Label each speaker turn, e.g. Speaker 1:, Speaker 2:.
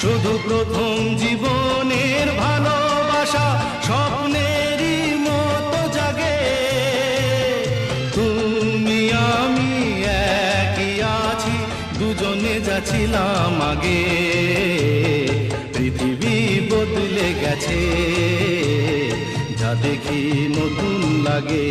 Speaker 1: শুধু প্রথম জীবনের ভালোবাসা স্বপ্নেরই মতো জাগে। তুমি আমি একই আছি, দুজনে যাচ্ছিলাম আগে। পৃথিবী বদলে গেছে, যা দেখি নতুন লাগে।